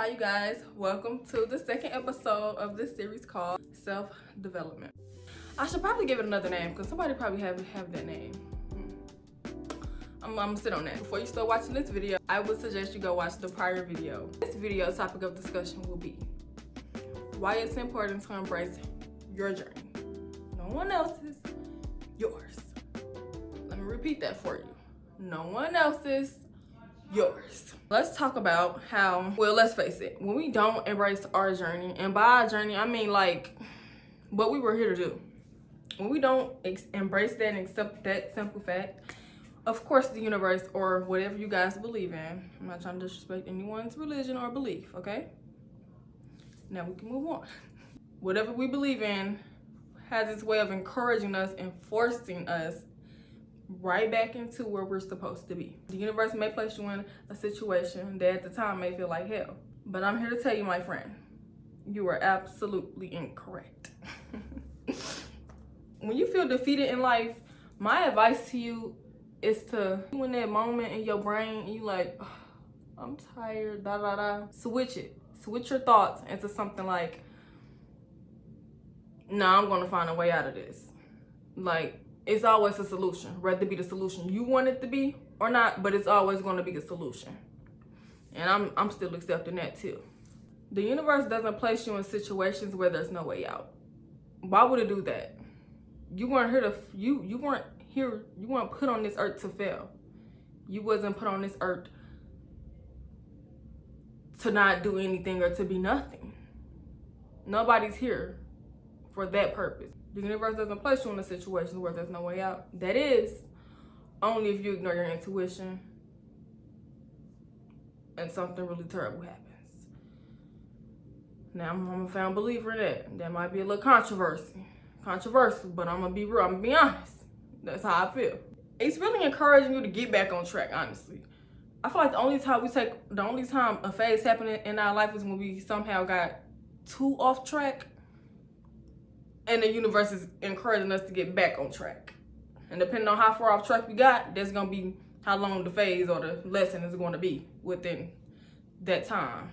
Hi you guys, welcome to the second episode of this series called Self-Development. I should probably give it another name because somebody probably have that name. I'm gonna sit on that. Before you start watching this video, I would suggest you go watch the prior video. This video topic of discussion will be why it's important to embrace your journey. No one else's, yours. Let me repeat that for you. No one else's, yours. Let's talk about how, well, let's face it, when we don't embrace our journey, and by our journey, I mean like what we were here to do. When we don't embrace that and accept that simple fact, of course the universe or whatever you guys believe in, I'm not trying to disrespect anyone's religion or belief, okay? Now we can move on. Whatever we believe in has its way of encouraging us and forcing us right back into where we're supposed to be. The universe may place you in a situation that at the time may feel like hell. But I'm here to tell you, my friend, you are absolutely incorrect. When you feel defeated in life, my advice to you is to, in that moment in your brain, and you like, oh, I'm tired, da da da. Switch it. Switch your thoughts into something like, nah, I'm gonna find a way out of this. Like, it's always a solution, whether it be the solution you want it to be or not, but it's always going to be a solution. And I'm still accepting that too. The universe doesn't place you in situations where there's no way out. Why would it do that? You weren't here to you weren't put on this earth to fail. You wasn't put on this earth to not do anything or to be nothing. Nobody's here for that purpose. The universe doesn't place you in a situation where there's no way out. That is only if you ignore your intuition and something really terrible happens. Now, I'm a firm believer in that. That might be a little controversial, but I'm gonna be real, I'm gonna be honest. That's how I feel. It's really encouraging you to get back on track, honestly. I feel like the only time a phase happening in our life is when we somehow got too off track. And the universe is encouraging us to get back on track. And depending on how far off track we got, that's going to be how long the phase or the lesson is going to be within that time.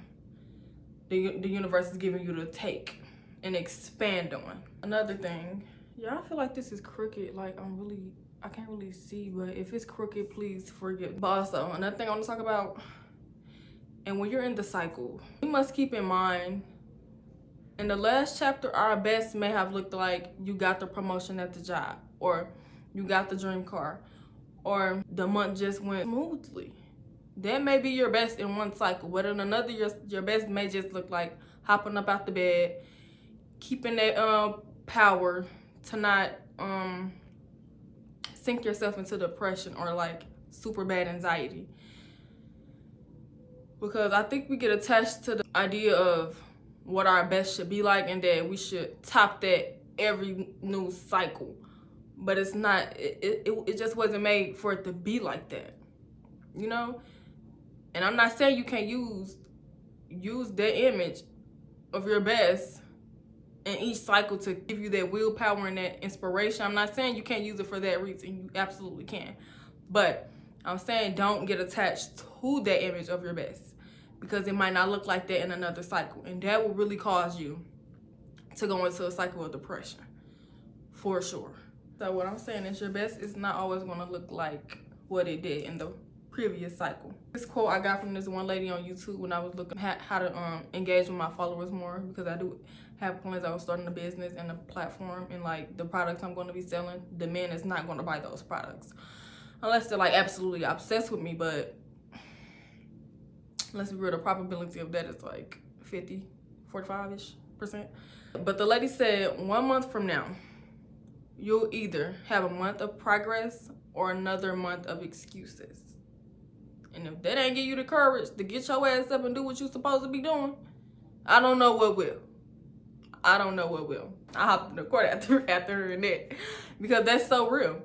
The universe is giving you to take and expand on. Another thing, yeah, I feel like this is crooked. Like, I can't really see, but if it's crooked, please forgive. But also, another thing I want to talk about, and when you're in the cycle, you must keep in mind, in the last chapter, our best may have looked like you got the promotion at the job, or you got the dream car, or the month just went smoothly. That may be your best in one cycle, but in another, your best may just look like hopping up out the bed, keeping that power to not sink yourself into depression or like super bad anxiety. Because I think we get attached to the idea of what our best should be like and that we should top that every new cycle. But it's not, it just wasn't made for it to be like that, you know? And I'm not saying you can't use that image of your best in each cycle to give you that willpower and that inspiration. I'm not saying you can't use it for that reason. You absolutely can. But I'm saying don't get attached to that image of your best, because it might not look like that in another cycle. And that will really cause you to go into a cycle of depression, for sure. So what I'm saying is your best is not always gonna look like what it did in the previous cycle. This quote I got from this one lady on YouTube when I was looking at how to engage with my followers more, because I do have plans on starting a business and a platform, and like the products I'm gonna be selling, the man is not gonna buy those products. Unless they're like absolutely obsessed with me, but let's be real, the probability of that is like 50, 45-ish%. But the lady said 1 month from now, you'll either have a month of progress or another month of excuses. And if that ain't give you the courage to get your ass up and do what you're supposed to be doing, I don't know what will. I don't know what will. I hopped in the court after hearing that, because that's so real.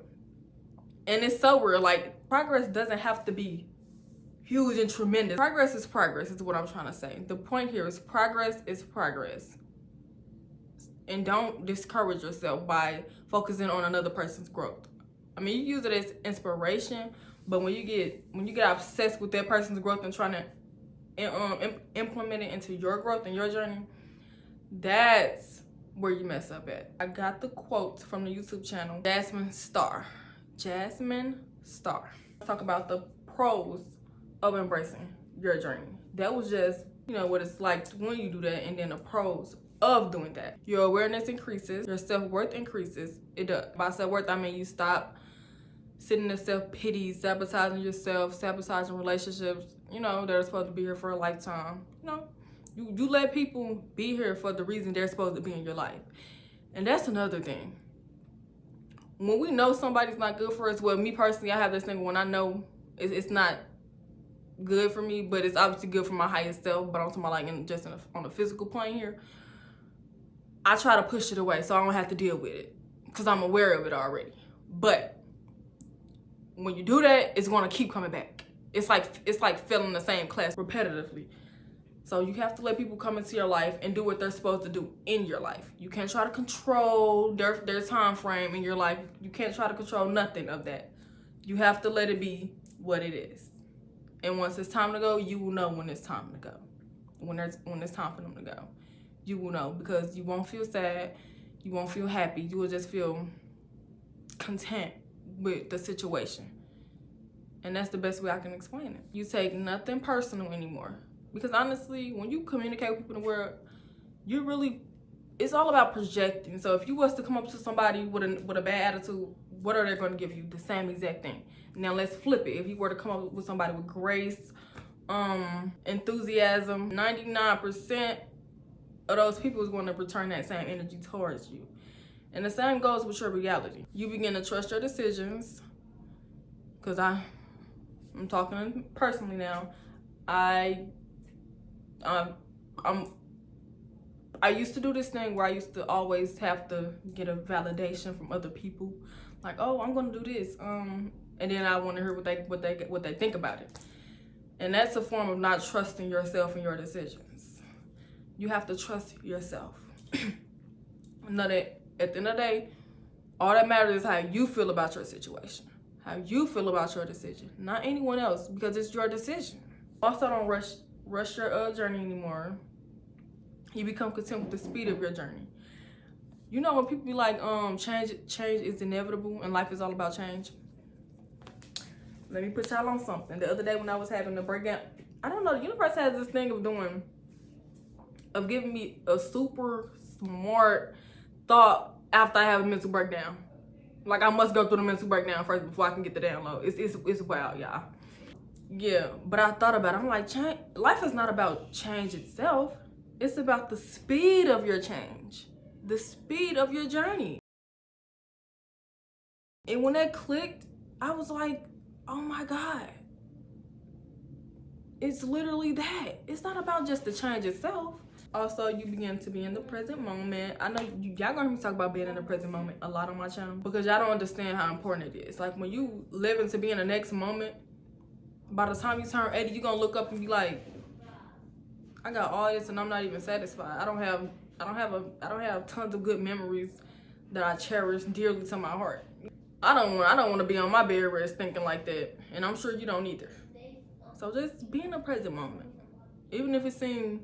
And it's so real. Like, progress doesn't have to be huge and tremendous. Progress is what I'm trying to say. The point here is progress is progress. And don't discourage yourself by focusing on another person's growth. I mean, you use it as inspiration, but when you get obsessed with that person's growth and trying to implement it into your growth and your journey, that's where you mess up at. I got the quote from the YouTube channel, Jasmine Star. Jasmine Star. Talk about the pros of embracing your journey. That was just, you know, what it's like when you do that, and then the pros of doing that. Your awareness increases, your self-worth increases. It does. By self-worth, I mean you stop sitting in self-pity, sabotaging yourself, sabotaging relationships, you know, that are supposed to be here for a lifetime. You know, you let people be here for the reason they're supposed to be in your life. And that's another thing. When we know somebody's not good for us, well, me personally, I have this thing when I know it's not good for me, but it's obviously good for my highest self, but I'm talking about like on a physical plane here, I try to push it away so I don't have to deal with it because I'm aware of it already. But when you do that, it's going to keep coming back. It's like failing the same class repetitively. So you have to let people come into your life and do what they're supposed to do in your life. You can't try to control their time frame in your life. You can't try to control nothing of that. You have to let it be what it is. And once it's time to go, you will know when it's time to go. When it's time for them to go, you will know, because you won't feel sad. You won't feel happy. You will just feel content with the situation. And that's the best way I can explain it. You take nothing personal anymore. Because honestly, when you communicate with people in the world, it's all about projecting. So if you was to come up to somebody with a bad attitude, what are they going to give you? The same exact thing. Now let's flip it. If you were to come up with somebody with grace, enthusiasm, 99% of those people is going to return that same energy towards you. And the same goes with your reality. You begin to trust your decisions. Because I'm talking personally now. I used to do this thing where I used to always have to get a validation from other people, like, oh, I'm gonna do this, and then I want to hear what they think about it, and that's a form of not trusting yourself and your decisions. You have to trust yourself. Know that at the end of the day, all that matters is how you feel about your situation, how you feel about your decision, not anyone else, because it's your decision. Also, don't rush your journey anymore. You become content with the speed of your journey. You know when people be like, change is inevitable and life is all about change? Let me put y'all on something. The other day when I was having a breakdown, I don't know, the universe has this thing of giving me a super smart thought after I have a mental breakdown. Like I must go through the mental breakdown first before I can get the download. It's wild, y'all. Yeah, but I thought about it. I'm like, life is not about change itself. It's about the speed of your change, the speed of your journey. And when that clicked, I was like, oh my God. It's literally that. It's not about just the change itself. Also, you begin to be in the present moment. I know y'all gonna hear me talk about being in the present moment a lot on my channel because y'all don't understand how important it is. Like when you live into being the next moment, by the time you turn 80, you're gonna look up and be like, I got all this and I'm not even satisfied. I don't have tons of good memories that I cherish dearly to my heart. I don't want to be on my bed rest thinking like that, and I'm sure you don't either. So just be in the present moment, even if it seems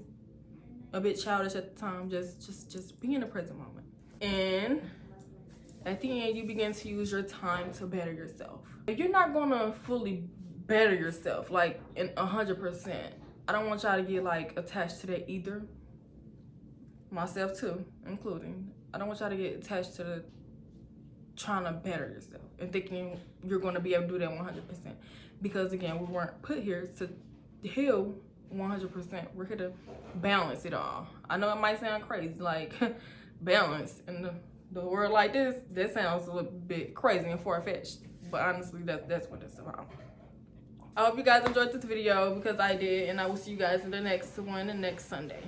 a bit childish at the time. Just be in the present moment, and at the end, you begin to use your time to better yourself. You're not gonna fully better yourself like in 100%. I don't want y'all to get like attached to that either. Myself too, including. I don't want y'all to get attached to the trying to better yourself and thinking you're going to be able to do that 100%. Because again, we weren't put here to heal 100%. We're here to balance it all. I know it might sound crazy, like balance in the world like this. That sounds a little bit crazy and far-fetched, but honestly, that's what it's about. I hope you guys enjoyed this video because I did, and I will see you guys in the next one next Sunday.